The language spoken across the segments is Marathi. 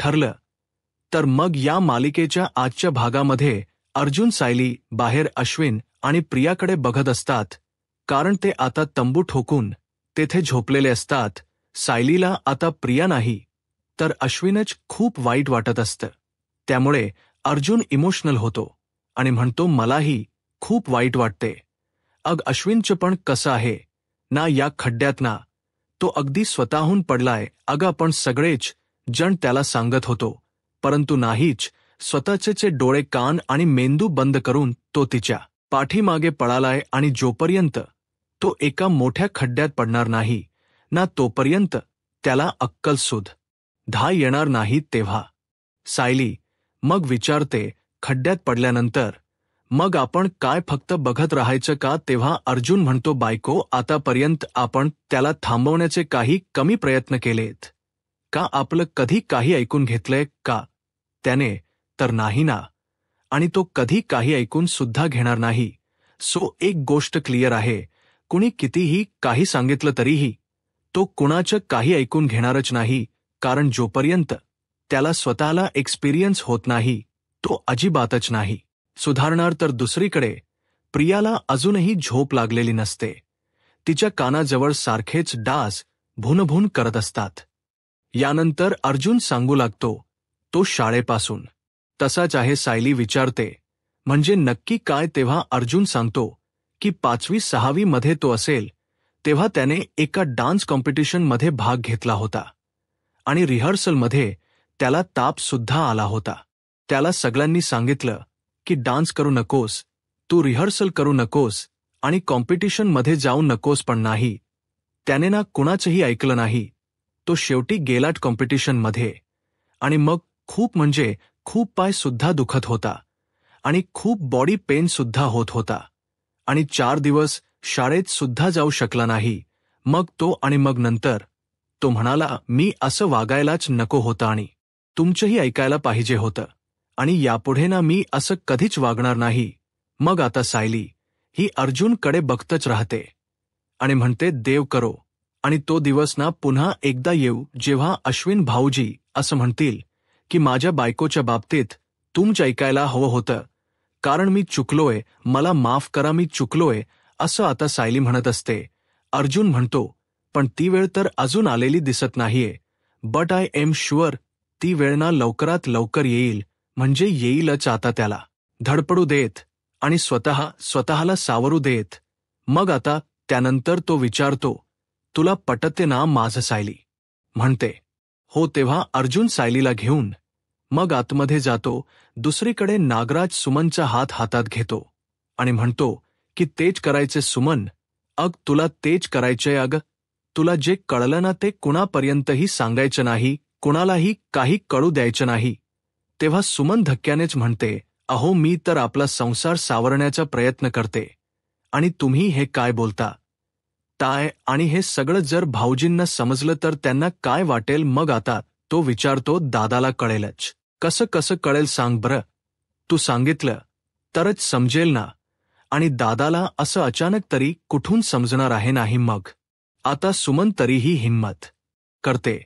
ठरलं. तर मग या मालिकेच्या आजच्या भागामध्ये अर्जुन सायली बाहेर अश्विन आणि प्रियाकडे बघत असतात, कारण ते आता तंबू ठोकून तेथे झोपलेले असतात. सायलीला आता प्रिया नाही तर अश्विनच खूप वाईट वाटत असतं. त्यामुळे अर्जुन इमोशनल होतो आणि म्हणतो, मलाही खूप वाईट वाटते. अश्विनचं पण कसं आहे ना या खड्ड्यात ना, तो अगदी स्वतःहून पडलाय. आपण सगळेच जण त्याला सांगत होतो, परंतु नाहीच. स्वतःचे डोळे कान आणि मेंदू बंद करून तो तिच्या पाठीमागे पळालाय आणि जोपर्यंत तो एका मोठ्या खड्ड्यात पडणार नाही ना तोपर्यंत त्याला अक्कल सुद्धा येणार नाही. तेव्हा सायली मग विचारते, खड्ड्यात पडल्यानंतर मग आपण काय फक्त बघत राहायचं का? तेव्हा अर्जुन म्हणतो, बायको, आतापर्यंत आपण त्याला थांबवण्याचे काही कमी प्रयत्न केलेत का? आपलं कधी काही ऐकून घेतलंय का त्याने? तर नाही ना, आणि तो कधी काही ऐकून सुद्धा घेणार नाही. सो एक गोष्ट क्लिअर आहे, कुणी कितीही काही सांगितलं तरीही तो कुणाचं काही ऐकून घेणारच नाही, कारण जोपर्यंत त्याला स्वतःला एक्सपिरियन्स होत नाही तो अजिबातच नाही सुधारणार. तर दुसरीकडे प्रियाला अजूनही झोप लागलेली नसते. तिच्या कानाजवळ सारखेच डास भुनभुन करत असतात. यानंतर अर्जुन सांगू लागतो, तो शाळेपासून तसाच आहे. सायली विचारते, म्हणजे नक्की काय? तेव्हा अर्जुन सांगतो की 5वी-6वी मध्ये तो असेल तेव्हा त्याने एका डान्स कॉम्पिटिशनमध्ये भाग घेतला होता आणि रिहर्सलमध्ये त्याला ताप सुद्धा आला होता. त्याला सगळ्यांनी सांगितलं की डान्स करू नकोस, तू रिहर्सल करू नकोस आणि कॉम्पिटिशनमध्ये जाऊ नकोस, पण नाही, त्याने ना कुणाचंही ऐकलं नाही. तो शेवटी गेलाट कॉम्पिटिशनमध्ये आणि मग खूप म्हणजे खूप पाय सुद्धा दुखत होता आणि खूप बॉडी पेन सुद्धा होत होता आणि 4 दिवस शाळेत सुद्धा जाऊ शकला नाही. मग नंतर तो म्हणाला, मी असं वागायलाच नको होतं आणि तुमचंही ऐकायला पाहिजे होतं आणि यापुढे ना मी असं कधीच वागणार नाही. मग आता सायली ही अर्जुनकडे बघतच राहते आणि म्हणते, देव करो आणि तो दिवस ना पुन्हा एकदा येऊ जेव्हा अश्विन भाऊजी असं म्हणतील की माझ्या बायकोच्या बाबतीत तुमचं ऐकायला हवं होतं, कारण मी चुकलोय, मला माफ करा, मी चुकलोय, असं आता सायली म्हणत असते. अर्जुन म्हणतो, पण ती वेळ तर अजून आलेली दिसत नाहीये. बट आय एम शुअर ती वेळ ना लवकरात लवकर येईल, म्हणजे येईलच. आता त्याला धडपडू देत आणि स्वतःला सावरू देत. मग आता त्यानंतर तो विचारतो, तुला पटते ना माझं? सायली म्हणते, हो. तेव्हा अर्जुन सायलीला घेऊन मग आतमध्ये जातो. दुसरीकडे नागराज सुमनचा हात हातात घेतो आणि म्हणतो की तेच करायचे सुमन, तुला तेच करायचंय. तुला जे कळलं ना ते कुणापर्यंतही सांगायचं नाही, कुणालाही काही कळू द्यायचं नाही. तेव्हा सुमन धक्क्यानेच म्हणते, अहो, मी तर आपला संसार सावरण्याचा प्रयत्न करते आणि तुम्ही हे काय बोलता ताय? आणि हे सगळं जर भाऊजींना समजलं तर त्यांना काय वाटेल? मग आता तो विचारतो, दादाला कळेलच. कसं कळेल सांग बरं? तू सांगितलं तरच समजेल ना, आणि दादाला असं अचानक तरी कुठून समजणार आहे? नाही. मग आता सुमन तरीही हिम्मत करते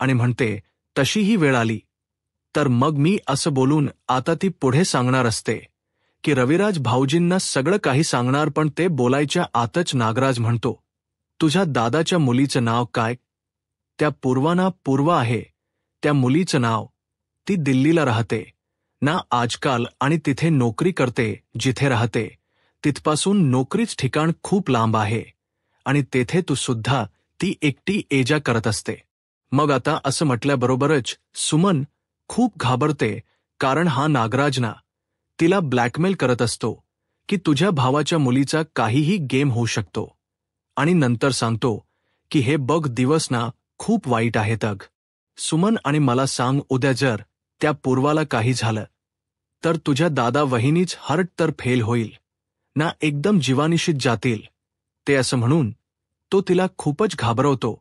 आणि म्हणते, तशीही वेळ आली तर मग मी असं बोलून आता ती पुढे सांगणार असते की रविराज भाऊजींना सगळं काही सांगणार, पण ते बोलायच्या आतच नागराज म्हणतो, तुझ्या दादाच्या मुलीचं नाव काय? त्या पूर्वा आहे त्या मुलीचं नाव. ती दिल्लीला राहते ना आजकाल आणि तिथे नोकरी करते. जिथे राहते तिथपासून नोकरीच ठिकाण खूप लांब आहे आणि तेथे तू सुद्धा ती एकटी एजा करत असते. मग आता असं म्हटल्याबरोबरच सुमन खूप घाबरते, कारण हा नागराज ना तिला ब्लॅकमेल करत असतो की तुझ्या भावाच्या मुलीचा काहीही गेम होऊ शकतो. आणि नंतर सांगतो की हे बघ, दिवस ना खूप वाईट आहेत सुमन, आणि मला सांग, उद्या जर त्या पूर्वाला काही झालं तर तुझ्या दादा वहिनीच हर्ट तर फेल होईल ना, एकदम जीवानिशीत जातील ते. असं म्हणून तो तिला खूपच घाबरवतो.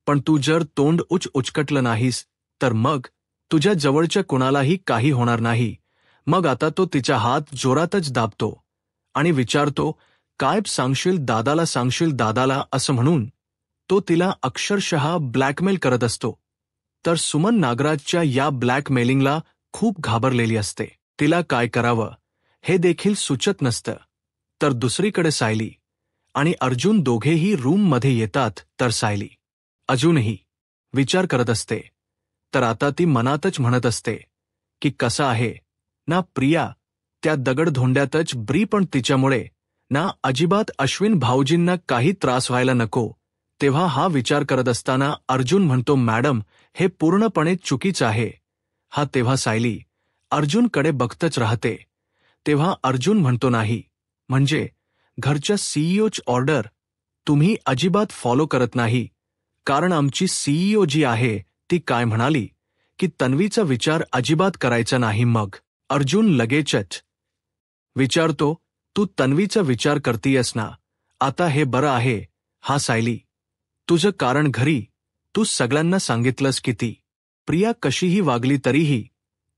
पण तू जर तोंड उचकटलं नाहीस तर मग तुझ्या जवळच्या कुणालाही काही होणार नाही. मग आता तो तिचा हात जोरातच दाबतो आणि विचारतो, काय सांगशील दादाला? सांगशील दादाला? असं म्हणून तो तिला अक्षरशः ब्लॅकमेल करत असतो. तर सुमन नागराजच्या या ब्लॅकमेलिंगला खूप घाबरलेली असते. तिला काय करावं हे देखील सुचत नसतं. तर दुसरीकडे सायली आणि अर्जुन दोघेही रूममध्ये येतात. तर सायली अजूनही विचार करत असते. तर आता ती मनातच म्हणत असते की कसं आहे ना प्रिया त्या दगडधोंड्यातच ब्री, पण तिच्यामुळे ना अजिबात अश्विन भाऊजींना काही त्रास व्हायला नको. तेव्हा हा विचार करत असताना अर्जुन म्हणतो, मॅडम हे पूर्णपणे चुकीचं आहे. हा तेव्हा सायली अर्जुनकडे बघतच राहते. तेव्हा अर्जुन म्हणतो, नाही म्हणजे घरच्या सीईओची ऑर्डर तुम्ही अजिबात फॉलो करत नाही. कारण आमची सीईओ जी आहे ती काय म्हणाली की तन्वीचा विचार अजिबात करायचा नाही. मग अर्जुन लगेचच विचारतो, तू तन्वीचा विचार करतीयस ना? आता हे बरं आहे. हा सायली तुझं कारण घरी तू सगळ्यांना सांगितलंस की ती प्रिया कशीही वागली तरीही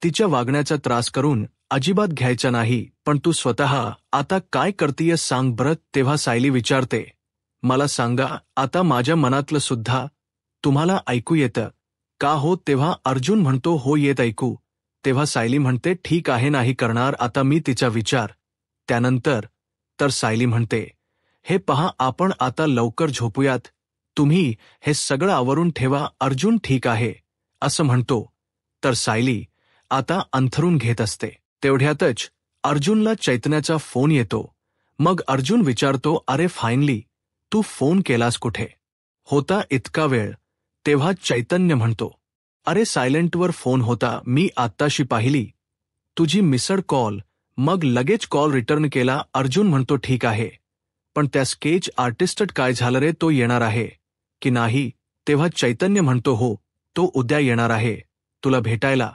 तिच्या वागण्याचा त्रास करून अजिबात घ्यायचा नाही. पण तू स्वतः आता काय करतीयस सांग बरं. तेव्हा सायली विचारते, मला सांगा आता माझ्या मनातलं सुद्धा तुम्हाला ऐकू येतं का हो? तेव्हा अर्जुन म्हणतो, हो येत ऐकू. तेव्हा सायली म्हणते, ठीक आहे नाही करणार आता मी तिचा विचार. त्यानंतर तर सायली म्हणते, हे पहा आपण आता लवकर झोपूयात. तुम्ही हे सगळं आवरून ठेवा. अर्जुन ठीक आहे असं म्हणतो. तर सायली आता अंथरून घेत असते. तेवढ्यातच अर्जुनला चैतन्याचा फोन येतो. मग अर्जुन विचारतो, अरे फायनली तू फोन केलास, कुठे होता इतका वेळ? तेव्हा चैतन्य म्हणतो, अरे सायलेंटवर फोन होता, मी आत्ताशी पाहिली तुझी मिस्ड कॉल, मग लगेच कॉल रिटर्न केला. अर्जुन म्हणतो, ठीक आहे पण त्या स्केच आर्टिस्ट काय झालं रे, तो येणार आहे की नाही? तेव्हा चैतन्य म्हणतो, हो तो उद्या येणार आहे तुला भेटायला.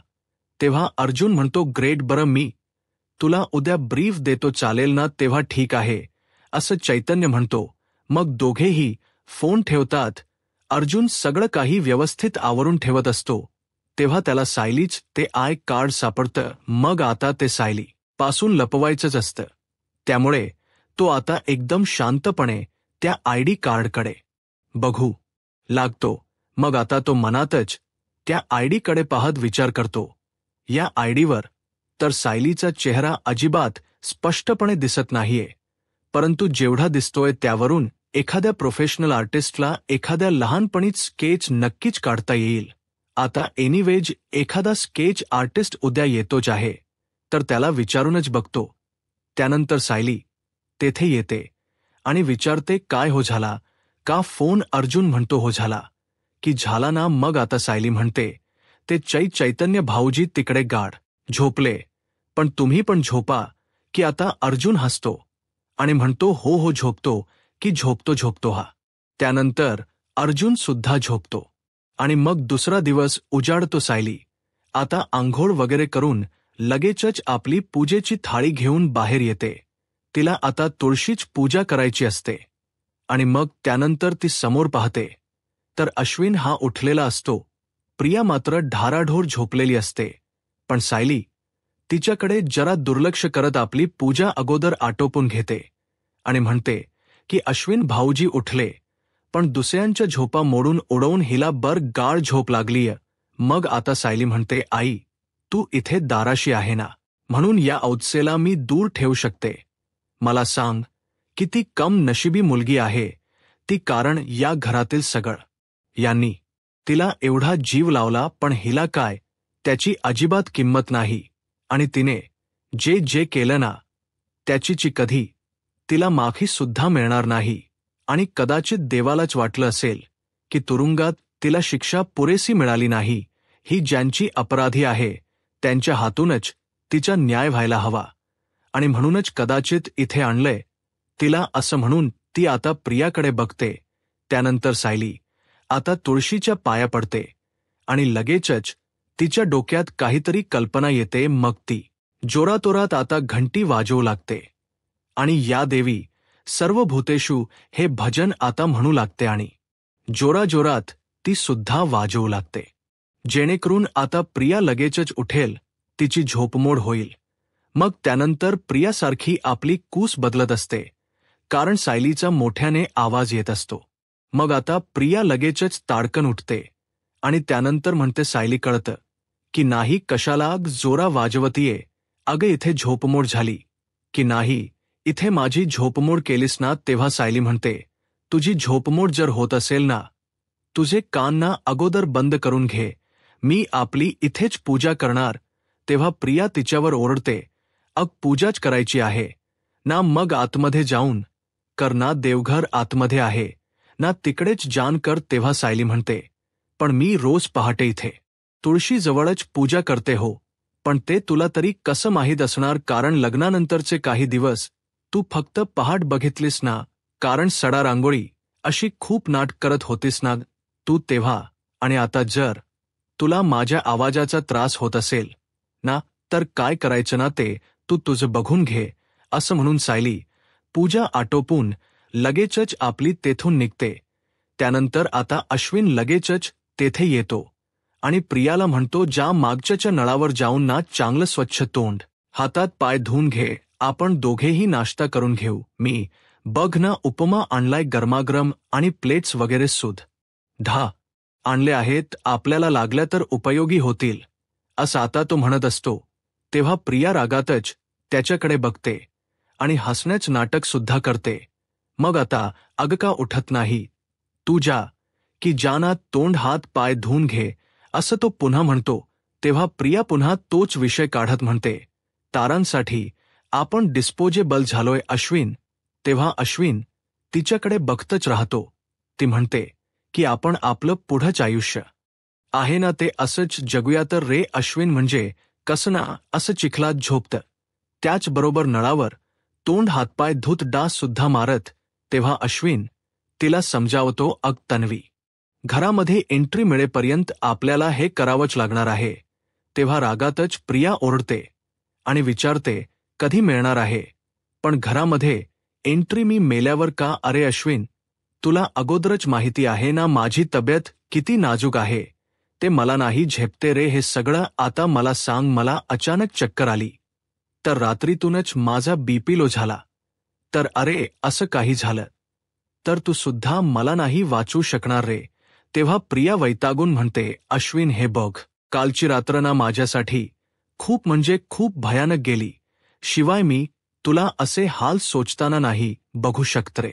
तेव्हा अर्जुन म्हणतो, ग्रेट, बरं मी तुला उद्या ब्रीफ देतो चालेल ना? तेव्हा ठीक आहे असं चैतन्य म्हणतो. मग दोघेही फोन ठेवतात. अर्जुन सगळं काही व्यवस्थित आवरून ठेवत असतो. तेव्हा त्याला सायलीच ते आय कार्ड सापडतं. मग आता ते सायली पासून लपवायचंच असतं. त्यामुळे तो आता एकदम शांतपणे त्या आयडी कार्डकडे बघू लागतो. मग आता तो मनातच त्या आयडीकडे पाहत विचार करतो, या आयडीवर तर सायलीचा चेहरा अजिबात स्पष्टपणे दिसत नाहीये, परंतु जेवढा दिसतोय त्यावरून एखाद्या प्रोफेशनल आर्टिस्टला एखाद्या लहानपणीच स्केच नक्कीच काढता येईल. आता एनिवेज एखादा स्केच आर्टिस्ट उद्या येतोच आहे, तर त्याला विचारूनच बघतो. त्यानंतर सायली तेथे येते आणि विचारते, काय हो झाला का फोन? अर्जुन म्हणतो, हो झाला की झाला ना? मग आता सायली म्हणते, ते चैतन्य भाऊजी तिकडे गाढ झोपले, पण तुम्ही पण झोपा की आता? अर्जुन हसतो आणि म्हणतो, हो हो झोपतो की झोपतो हा. त्यानंतर अर्जुन सुद्धा झोपतो आणि मग दुसरा दिवस उजाडतो. सायली आता आंघोळ वगैरे करून लगेचच आपली पूजेची थाळी घेऊन बाहेर येते. तिला आता तुळशीच पूजा करायची असते. आणि मग त्यानंतर ती समोर पाहते तर अश्विन हा उठलेला असतो. प्रिया मात्र ढाराढोर झोपलेली असते. पण सायली तिच्याकडे जरा दुर्लक्ष करत आपली पूजा अगोदर आटोपून घेते आणि म्हणते की अश्विन भाऊजी उठले, पण दुसऱ्यांच्या झोपा मोडून उडवून हिला बर गाढ झोप लागलीय. मग आता सायली म्हणते, आई तू इथे दाराशी आहे ना, म्हणून या औत्सेला मी दूर ठेवू शकते. मला सांग किती कम नशिबी मुलगी आहे ती, कारण या घरातील सगळं यांनी तिला एवढा जीव लावला, पण हिला काय त्याची अजिबात किंमत नाही. आणि तिने जे जे केलं ना त्याचीची कधी तिला माफी सुद्धा मिळणार नाही. आणि कदाचित देवालाच वाटलं असेल की तुरुंगात तिला शिक्षा पुरेसी मिळाली नाही. ही ज्यांची अपराधी आहे त्यांच्या हातूनच तिचा न्याय व्हायला हवा, आणि म्हणूनच कदाचित इथे आणलंय तिला असं म्हणून ती आता प्रियाकडे बघते. त्यानंतर सायली आता तुळशीच्या पाया पडते आणि लगेचच तिच्या डोक्यात काहीतरी कल्पना येते. मग ती जोरातोरात आता घंटी वाजवू लागते आणि या देवी सर्व भूतेषु हे भजन आता म्हणू लागते आणि जोराजोरात ती सुद्धा वाजवू लागते, जेणेकरून आता प्रिया लगेचच उठेल, तिची झोपमोड होईल. मग त्यानंतर प्रियासारखी आपली कूस बदलत असते, कारण सायलीचा मोठ्याने आवाज येत असतो. मग आता प्रिया लगेचच ताडकन उठते आणि त्यानंतर म्हणते, सायली कळतं की नाही कशाला जोरा वाजवतीये, अगं इथे झोपमोड झाली की नाही, इथे माझी झोपमोड केलीस ना. तेव्हा सायली म्हणते, तुझी झोपमोड जर होत असेल ना, तुझे कान ना अगोदर बंद करून घे, मी आपली इथेच पूजा करणार. तेव्हा प्रिया तिच्यावर ओरडते, अग पूजाच करायची आहे ना, मग आतमध्ये जाऊन कर ना, देवघर आतमध्ये आहे ना, तिकडेच जान कर. तेव्हा सायली म्हणते, पण मी रोज पहाटे इथे तुळशीजवळच पूजा करते हो, पण ते तुला तरी कसं माहीत असणार, कारण लग्नानंतरचे काही दिवस तू फक्त पहाट बघितलीस ना, कारण सडा रांगोळी अशी खूप नाट करत होतीस ना तू तेव्हा. आणि आता जर तुला माझ्या आवाजाचा त्रास होत असेल ना, तर काय करायचं ना ते तू तुझं बघून घे. असं म्हणून सायली पूजा आटोपून लगेचच आपली तेथून निघते. त्यानंतर आता अश्विन लगेचच तेथे येतो आणि प्रियाला म्हणतो, जा मागच्याच्या नळावर जाऊन ना चांगलं स्वच्छ तोंड हातात पाय धुवून घे, आपण दोघेही नाश्ता करून घेऊ. मी बघ ना उपमा आणलाय गरमागरम आणि प्लेट्स वगैरे सुद्धा आणले आहेत, आपल्याला लागल्या तर उपयोगी होतील, असं आता तो म्हणत असतो. तेव्हा प्रिया रागातच त्याच्याकडे बघते आणि हसण्याच नाटक सुद्धा करते. मग आता अगं का उठत नाही, तू जा की जाना, तोंड हात पाय धुवून घे, असं तो पुन्हा म्हणतो. तेव्हा प्रिया पुन्हा तोच विषय काढत म्हणते, तारांसाठी आपण डिस्पोजेबल झालोय अश्विन. तेव्हा अश्विन तिच्याकडे बघतच राहतो. ती म्हणते की आपण आपलं पुढंच आयुष्य आहे ना ते असंच जगूया तर रे अश्विन, म्हणजे कसं ना, असं चिखलात झोपतं, त्याचबरोबर नळावर तोंड हातपाय धुत डास सुद्धा मारत. तेव्हा अश्विन तिला समजावतो, अग तन्वी, घरामध्ये एंट्री मिळेपर्यंत आपल्याला हे करावंच लागणार आहे. तेव्हा रागातच प्रिया ओरडते आणि विचारते, कधी मिळणार आहे, पण घरामध्ये एंट्री मी मेल्यावर का. अरे अश्विन, तुला अगोदरच माहिती आहे ना माझी तब्येत किती नाजूक आहे, ते मला नाही झेपते रे हे सगळं. आता मला सांग, मला अचानक चक्कर आली तर रात्रीतूनच माझा बीपी लो झाला तर, अरे असं काही झालं तर तू सुद्धा मला नाही वाचू शकणार रे. तेव्हा प्रिया वैतागून म्हणते, अश्विन हे बघ, कालची रात्र ना माझ्यासाठी खूप म्हणजे खूप भयानक गेली, शिवाय मी तुला असे हाल सोचताना नाही बघू शकत रे.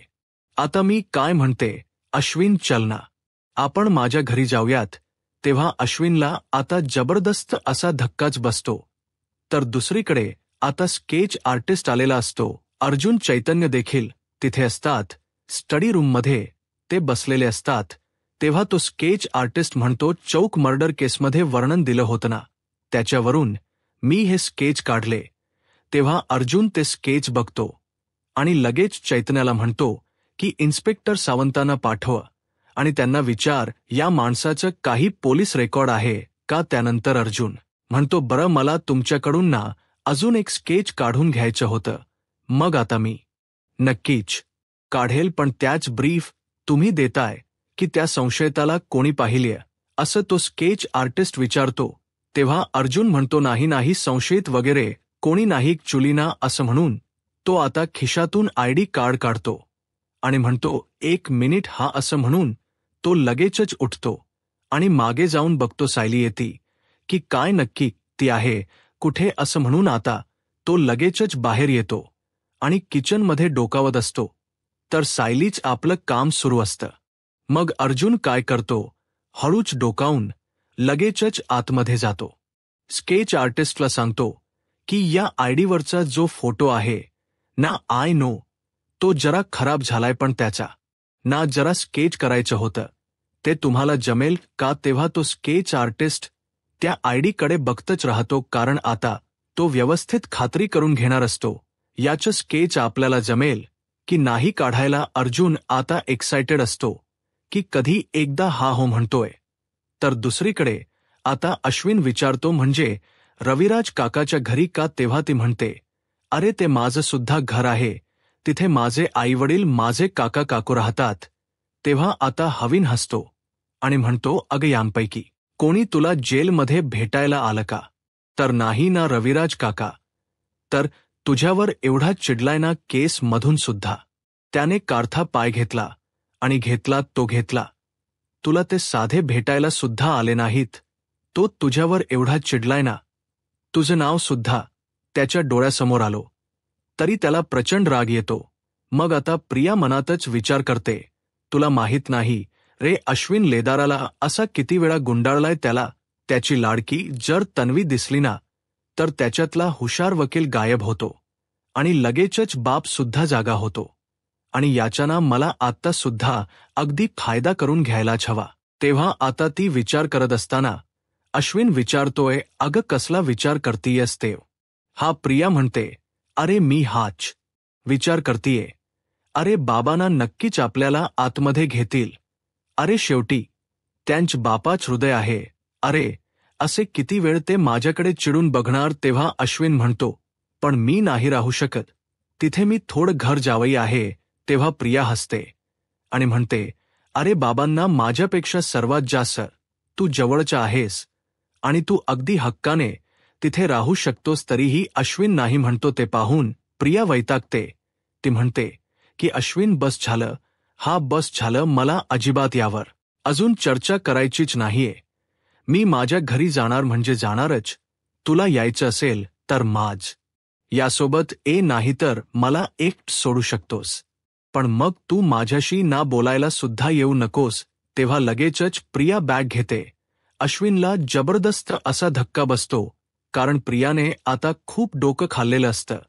आता मी काय म्हणते अश्विन, चल ना आपण माझ्या घरी जाऊयात. तेव्हा अश्विनला आता जबरदस्त असा धक्काच बसतो. तर दुसरीकडे आता स्केच आर्टिस्ट आलेला असतो. अर्जुन चैतन्य देखील तिथे असतात. स्टडी रूममध्ये ते बसलेले असतात. तेव्हा तो स्केच आर्टिस्ट म्हणतो, चौक मर्डर केसमध्ये वर्णन दिलं होतं ना, त्याच्यावरून मी हे स्केच काढले. तेव्हा अर्जुन ते स्केच बघतो आणि लगेच चैतन्याला म्हणतो की इन्स्पेक्टर सावंतांना पाठव आणि त्यांना विचार, या माणसाचं काही पोलीस रेकॉर्ड आहे का. त्यानंतर अर्जुन म्हणतो, बरं मला तुमच्याकडून ना अजून एक स्केच काढून घ्यायचं होतं. मग आता मी नक्कीच काढेल, पण त्याच ब्रीफ तुम्ही देताय की त्या संशयिताला कोणी पाहिलीय, असं तो स्केच आर्टिस्ट विचारतो. तेव्हा अर्जुन म्हणतो, नाही नाही, संशयित वगैरे कोणी नाही चुलीना. असं म्हणून तो आता खिशातून आयडी कार्ड काढतो आणि म्हणतो, एक मिनिट हा. असं म्हणून तो लगेचच उठतो आणि मागे जाऊन बघतो सायली येती की काय, नक्की ती आहे कुठे. असं म्हणून आता तो लगेचच बाहेर येतो आणि किचनमध्ये डोकावत असतो. तर सायलीच आपलं काम सुरू असतं. मग अर्जुन काय करतो, हळूच डोकावून लगेचच आतमध्ये जातो. स्केच आर्टिस्टला सांगतो की या आयडीवरचा जो फोटो आहे ना, आय नो तो जरा खराब झालाय, पण त्याचा ना जरा स्केच करायचं होतं, ते तुम्हाला जमेल का. तेव्हा तो स्केच आर्टिस्ट त्या आयडीकडे बघतच राहतो, कारण आता तो व्यवस्थित खात्री करून घेणार असतो, याचं स्केच आपल्याला जमेल की नाही काढायला. अर्जुन आता एक्सायटेड असतो की कधी एकदा हा हो म्हणतोय. तर दुसरीकडे आता अश्विन विचारतो, म्हणजे रविराज काकाच्या घरी का. तेव्हा ती म्हणते, अरे ते माझं सुद्धा घर आहे, तिथे माझे आईवडील माझे काका काकू राहतात. तेव्हा आता हवीन हसतो आणि म्हणतो, अगं यांपैकी कोणी तुला जेलमध्ये भेटायला आलं का. तर नाही ना रविराज काका. तर तुझ्यावर एवढा चिडलाय ना केस मधून सुद्धा. त्याने काढता पाय घेतला आणि घेतला तो घेतला. तुला ते साधे भेटायला सुद्धा आले नाहीत. तो तुझ्यावर एवढा चिडलाय ना. तुझं नाव सुद्धा त्याच्या डोळ्यासमोर आलो तरी त्याला प्रचंड राग येतो. मग आता प्रिया मनातच विचार करते, तुला माहीत नाही रे अश्विन लेदाराला असा किती वेळा गुंडाळलाय त्याला. त्याची लाडकी जर तन्वी दिसली ना तर त्याच्यातला हुशार वकील गायब होतो आणि लगेचच बाप सुद्धा जागा होतो. आणि याच्याना मला आत्ता सुद्धा अगदी फायदा करून घ्यायलाच हवा. तेव्हा आता ती विचार करत असताना अश्विन विचारतोय, अगं कसला विचार करतीयस तेव? हा प्रिया म्हणते, अरे मी हाच विचार करतीये. अरे बाबांना नक्कीच आपल्याला आतमध्ये घेतील. अरे शेवटी त्यांच बापाच हृदय आहे. अरे असे किती वेळ ते माझ्याकडे चिडून बघणार. तेव्हा अश्विन म्हणतो, पण मी नाही राहू शकत तिथे, मी थोडं घर जावई आहे. तेव्हा प्रिया हसते आणि म्हणते, अरे बाबांना माझ्यापेक्षा सर्वात जास्त तू जवळचा आहेस आणि तू अगदी हक्काने तिथे राहू शकतोस. तरीही अश्विन नाही म्हणतो ते पाहून प्रिया वैतागते. ती म्हणते की अश्विन बस झालं, हा बस झालं, मला अजिबात यावर अजून चर्चा करायचीच नाहीये. मी माझ्या घरी जाणार म्हणजे जाणारच. तुला यायचं असेल तर माझ यासोबत ये, नाहीतर मला एकट सोडू शकतोस. पण मग तू माझ्याशी ना बोलायला सुद्धा येऊ नकोस. तेव्हा लगेचच प्रिया बॅग घेते. अश्विनला जबरदस्त असा धक्का बसतो, कारण प्रियाने आता खूप डोकं खाल्लेलं असतं.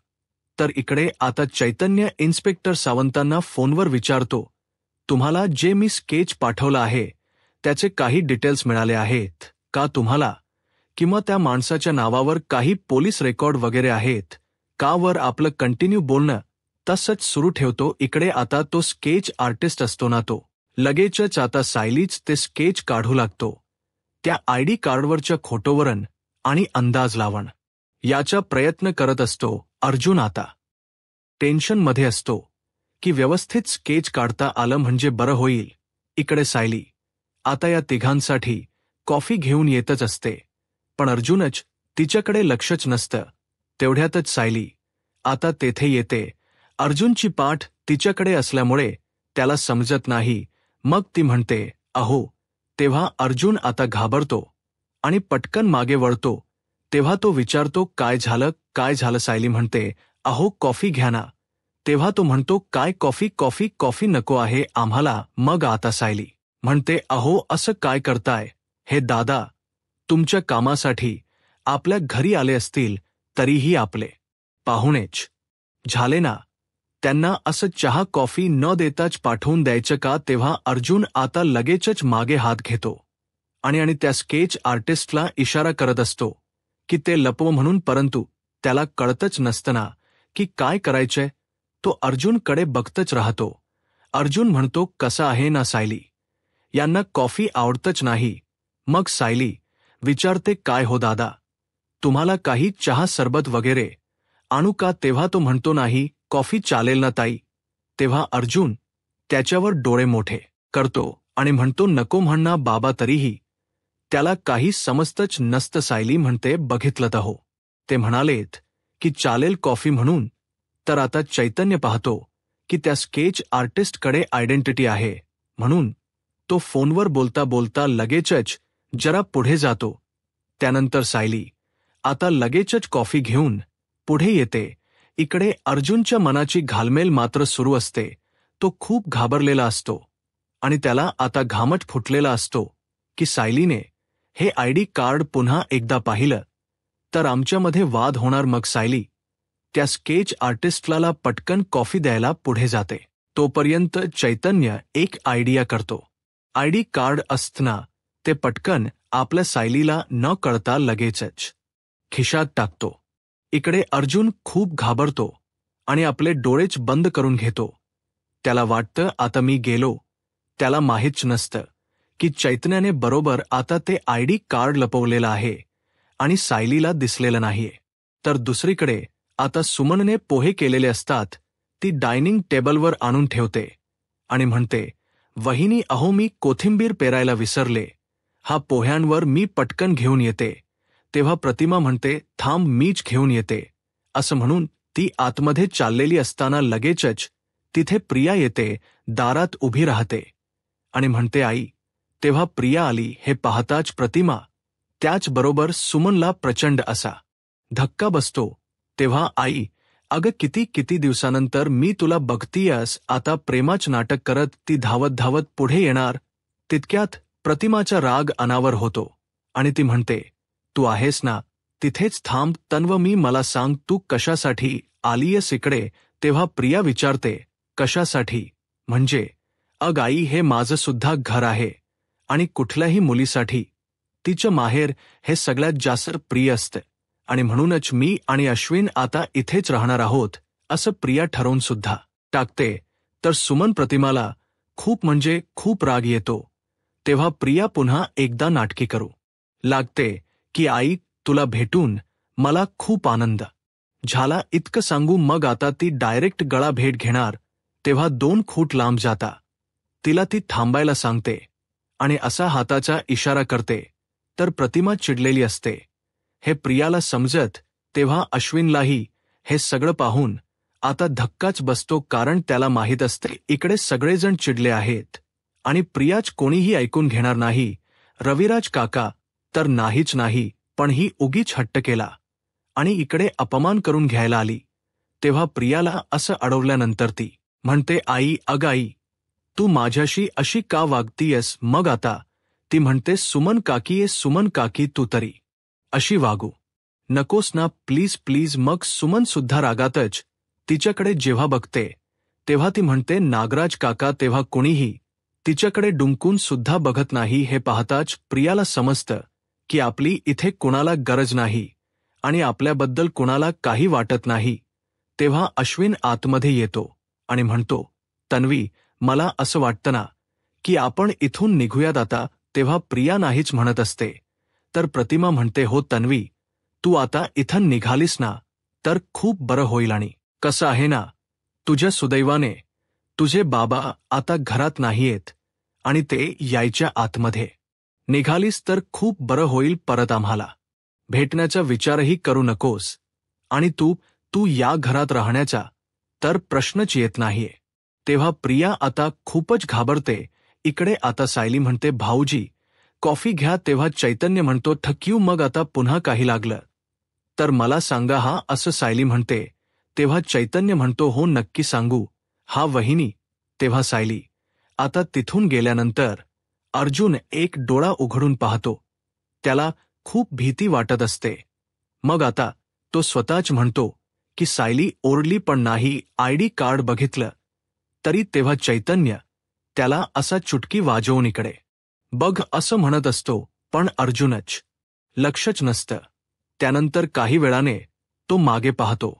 तर इकडे आता चैतन्य इन्स्पेक्टर सावंतांना फोनवर विचारतो, तुम्हाला जे मी स्केच पाठवलं आहे त्याचे काही डिटेल्स मिळाले आहेत का तुम्हाला? किंवा त्या माणसाच्या नावावर काही पोलीस रेकॉर्ड वगैरे आहेत का? वर आपलं कंटिन्यू बोलणं तसंच सुरू ठेवतो. इकडे आता तो स्केच आर्टिस्ट असतो ना, तो लगेचच आता सायलीच ते स्केच काढू लागतो. त्या आयडी कार्डवरच्या खोटोवरण आणि अंदाज लावण याचा प्रयत्न करत असतो. अर्जुन आता टेन्शनमध्ये असतो की व्यवस्थित स्केच काढता आलं म्हणजे बरं होईल. इकडे सायली आता या तिघांसाठी कॉफी घेऊन येतच असते, पण अर्जुनच तिच्याकडे लक्षच नसतं. तेवढ्यातच सायली आता तेथे येते. अर्जुनची पाठ तिच्याकडे असल्यामुळे त्याला समजत नाही. मग ती म्हणते, अहो. तेव्हा अर्जुन आता घाबरतो आणि पटकन मागे वळतो. तेव्हा तो विचारतो, काय झालं काय झालं? सायली म्हणते, अहो कॉफी घ्या ना. तेव्हा तो म्हणतो, काय कॉफी? कॉफी कॉफी नको आहे आम्हाला. मग आता सायली म्हणते, अहो असं काय करताय? हे दादा तुमच्या कामासाठी आपल्या घरी आले असतील तरीही आपले पाहुणेच झाले ना, त्यांना असं चहा कॉफी न देताच पाठवून द्यायचं का? तेव्हा अर्जुन आता लगेचच मागे हात घेतो आणि त्या स्केच आर्टिस्टला इशारा करत असतो की ते लपव म्हणून, परंतु त्याला कळतच नसतं ना की काय करायचंय. तो अर्जुनकडे बघतच राहतो. अर्जुन म्हणतो, कसं आहे ना सायली, यांना कॉफी आवडतच नाही. मग सायली विचारते, काय हो दादा, तुम्हाला काही चहा सरबत वगैरे आणू का? तेव्हा तो म्हणतो, नाही कॉफी चालेल ना ताई. तेव्हा अर्जुन त्याच्यावर डोळे मोठे करतो आणि म्हणतो, नको म्हणना बाबा. तरीही त्याला काही समजतच नसतं. सायली म्हणते, बघितलं तर हो, ते म्हणालेत की चालेल कॉफी म्हणून. तर आता चैतन्य पाहतो की त्या स्केच आर्टिस्टकडे आयडेंटिटी आहे म्हणून तो फोनवर बोलता बोलता लगेचच जरा पुढे जातो. त्यानंतर सायली आता लगेचच कॉफी घेऊन पुढे येते. इकडे अर्जुनच्या मनाची घालमेल मात्र सुरू असते. तो खूप घाबरलेला असतो आणि त्याला आता घामट फुटलेला असतो की सायलीने हे आयडी कार्ड पुन्हा एकदा पाहिलं तर आमच्यामध्ये वाद होणार. मग सायली त्या स्केच आर्टिस्टला पटकन कॉफी द्यायला पुढे जाते. तोपर्यंत चैतन्य एक आयडिया करतो. आयडी कार्ड असताना ते पटकन आपल्या सायलीला न कळता लगेचच खिशात टाकतो. इकडे अर्जुन खूप घाबरतो आणि आपले डोळेच बंद करून घेतो. त्याला वाटतं, आता मी गेलो. त्याला माहीत नसतं की चैतन्याने बरोबर आता ते आयडी कार्ड लपवलेलं आहे आणि सायलीला दिसलेलं नाहीये. तर दुसरीकडे आता सुमनने पोहे केलेले असतात. ती डायनिंग टेबलवर आणून ठेवते आणि म्हणते, वहिनी अहो मी कोथिंबीर पेरायला विसरले. हा पोह्यांवर मी पटकन घेऊन येते. तेव्हा प्रतिमा म्हणते, थांब मीच घेऊन येते. असं म्हणून ती आतमध्ये चाललेली असताना लगेचच तिथे प्रिया येते. दारात उभी राहते आणि म्हणते, आई तेव्हा प्रिया आली हे पाहताच प्रतिमा त्याचबरोबर सुमनला प्रचंड असा धक्का बसतो. तेव्हा आई, अगं किती दिवसानंतर मी तुला बघतीयस, आता प्रेमाच नाटक करत ती धावत धावत पुढे येणार. तितक्यात प्रतिमाचा राग अनावर होतो आणि ती म्हणते, तू आहेस ना, तिथेच थांब तन्व, मला सांग तू कशासाठी आलीयस इकडे. तेव्हा प्रिया विचारते, कशासाठी म्हणजे? अग आई, हे माझं सुद्धा घर आहे आणि कुठल्याही मुलीसाठी तिचं माहेर हे सगळ्यात जास्त प्रिय असते आणि म्हणूनच मी आणि अश्विन आता इथेच राहणार आहोत असं प्रिया ठरवून सुद्धा टाकते. तर सुमन प्रतिमाला खूप म्हणजे खूप राग येतो. तेव्हा प्रिया पुन्हा एकदा नाटकी करू लागते की आई, तुला भेटून मला खूप आनंद झाला इतकं सांगू मग आता ती डायरेक्ट गळा भेट घेणार. तेव्हा 2 फूट लांब जाता तिला ती थांबायला सांगते आणि असा हाताचा इशारा करते. तर प्रतिमा चिडलेली असते. हे प्रियाला समजत. तेव्हा अश्विनलाही हे सगळं पाहून आता धक्काच बसतो, कारण त्याला माहीत असते इकडे सगळेजण चिडले आहेत आणि प्रियाच कोणीही ऐकून घेणार नाही. रविराज काका तर नाहीच नाही, पण ही उगीच हट्ट केला आणि इकडे अपमान करून घ्यायला आली. तेव्हा प्रियाला असं अडवल्यानंतर ती म्हणते, आई, अगं आई, तू माझ्याशी अशी का वागतीयस? मग आता ती म्हणते, सुमन काकी, सुमन काकी, तू तरी अशी वागू नकोस ना, प्लीज प्लीज. मग सुमन सुद्धा रागातच तिच्याकडे जेव्हा बघते तेव्हा ती म्हणते, नागराज काका. तेव्हा कोणीही तिच्याकडे डुंकून सुद्धा बघत नाही. हे पाहताच प्रियाला समजतं की आपली इथे कुणाला गरज नाही आणि आपल्याबद्दल कुणाला काही वाटत नाही. तेव्हा अश्विन आतमध्ये येतो आणि म्हणतो, तन्वी, मला असं वाटतं ना की आपण इथून निघूयात आता. तेव्हा प्रिया नाहीच म्हणत असते. तर प्रतिमा म्हणते, हो तन्वी, तू आता इथं निघालीस ना तर खूप बरं होईल. आणि कसं आहे ना, तुझ्या सुदैवाने तुझे बाबा आता घरात नाहीयेत आणि ते यायच्या आतमध्ये निघालीस तर खूप बरं होईल. परत आम्हाला भेटण्याचा विचारही करू नकोस आणि तू या घरात राहण्याचा तर प्रश्नच येत नाहीये. तेव्हा प्रिया आता खूपच घाबरते. इकडे आता सायली म्हणते, भाऊजी कॉफी घ्या. तेव्हा चैतन्य म्हणतो, थक्यू. मग आता पुन्हा काही लागलं तर मला सांगा हा, असं सायली म्हणते. तेव्हा चैतन्य म्हणतो, हो नक्की सांगू हा वहिनी. तेव्हा सायली आता तिथून गेल्यानंतर अर्जुन एक डोळा उघडून पाहतो. त्याला खूप भीती वाटत असते. मग आता तो स्वतःच म्हणतो की सायली ओरडली पण नाही. आयडी कार्ड बघितलं तरी. तेव्हा चैतन्य त्याला असा चुटकी वाजवून इकडे बघ असं म्हणत असतो, पण अर्जुनच लक्षच नसतं. त्यानंतर काही वेळाने तो मागे पाहतो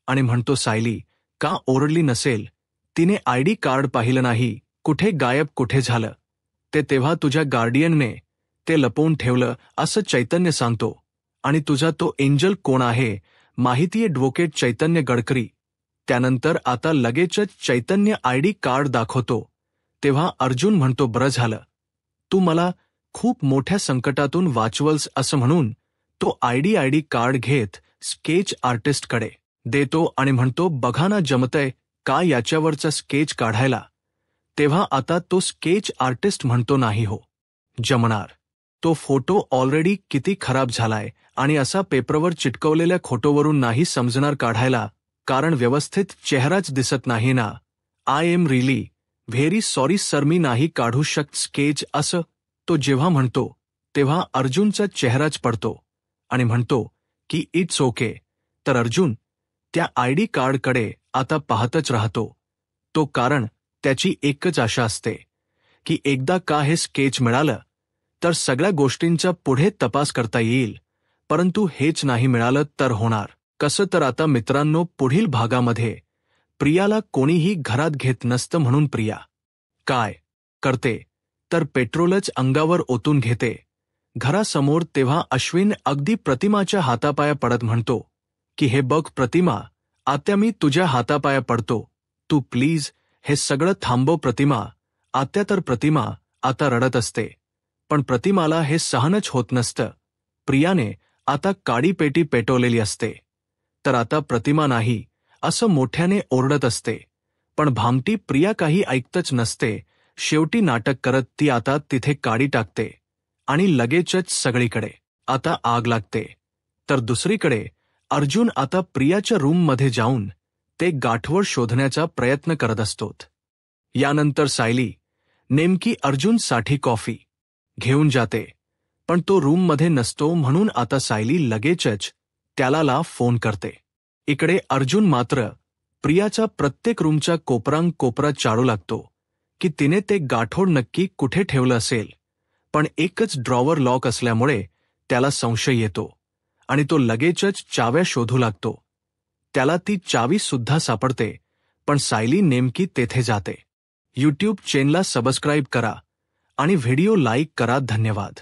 आणि म्हणतो, सायली का ओरडली नसेल? तिने आयडी कार्ड पाहिलं नाही. कुठे गायब, कुठे झालं ते? तेव्हा तुझ्या गार्डियनने ते लपवून ठेवलं असं चैतन्य सांगतो. आणि तुझा तो एंजल कोण आहे माहितीये? ॲडव्होकेट चैतन्य गडकरी. त्यानंतर आता लगेचच चैतन्य आयडी कार्ड दाखवतो. तेव्हा अर्जुन म्हणतो, बरं झालं तू मला खूप मोठ्या संकटातून वाचवलंस. असं म्हणून तो आयडी कार्ड घेत स्केच आर्टिस्टकडे देतो आणि म्हणतो, बघा ना जमतंय का याच्यावरचा स्केच काढायला? तेव्हा आता तो स्केच आर्टिस्ट म्हणतो, नाही हो जमणार. तो फोटो ऑलरेडी किती खराब झालाय आणि असा पेपरवर चिटकवलेल्या फोटोवरून नाही समजणार काढायला, कारण व्यवस्थित चेहराच दिसत नाही ना. I am really very sorry sir, मी नाही काढू शकत स्केच. असं तो जेव्हा म्हणतो तेव्हा अर्जुनचा चेहराच पडतो आणि म्हणतो की इट्स ओके. तर अर्जुन त्या आयडी कार्डकडे आता पाहतच राहतो. तो कारण त्याची एकच आशा असते की एकदा का हे स्केच मिळालं तर सगळ्या गोष्टींचा पुढे तपास करता येईल. परंतु हेच नाही मिळालं तर होणार कसं? तर आता मित्रांनो, पुढील भागामध्ये प्रियाला कोणीही घरात घेत नसतं, म्हणून प्रिया काय करते तर पेट्रोलच अंगावर ओतून घेते घरासमोर. तेव्हा अश्विन अगदी प्रतिमाच्या हातापाया पडत म्हणतो की हे बघ प्रतिमा, आत्या मी तुझ्या हातापाया पडतो, तू प्लीज हे सगळं थांबव प्रतिमा. आत्या तर प्रतिमा आता रडत असते, पण प्रतिमाला हे सहनच होत नसतं. प्रियाने आता काडीपेटी पेटवलेली असते तर आता प्रतिमा नाही असं मोठ्याने ओरडत असते. पण भामटी प्रिया काही ऐकतच नसते. शेवटी नाटक करत ती आता तिथे काडी टाकते आणि लगेचच सगळीकडे आता आग लागते. तर दुसरीकडे अर्जुन आता प्रियाच्या रूममध्ये जाऊन ते गाठवड शोधण्याचा प्रयत्न करत असतो. यानंतर सायली नेमकी अर्जुनसाठी कॉफी घेऊन जाते, पण तो रूममध्ये नसतो म्हणून आता सायली लगेचच त्याला फोन करते. इकडे अर्जुन मात्र प्रियाचा प्रत्येक रूमच्या कोपरा चाळू लागतो की तिने ते गाठोड नक्की कुठे ठेवलं असेल, पण एकच ड्रॉवर लॉक असल्यामुळे त्याला संशय येतो आणि तो लगेचच चाव्या शोधू लागतो. त्याला ती चावी सुद्धा सापडते, पण सायली नेमकी तेथे जाते. यूट्यूब चॅनलला सबस्क्राईब करा आणि व्हिडिओ लाईक करा. धन्यवाद.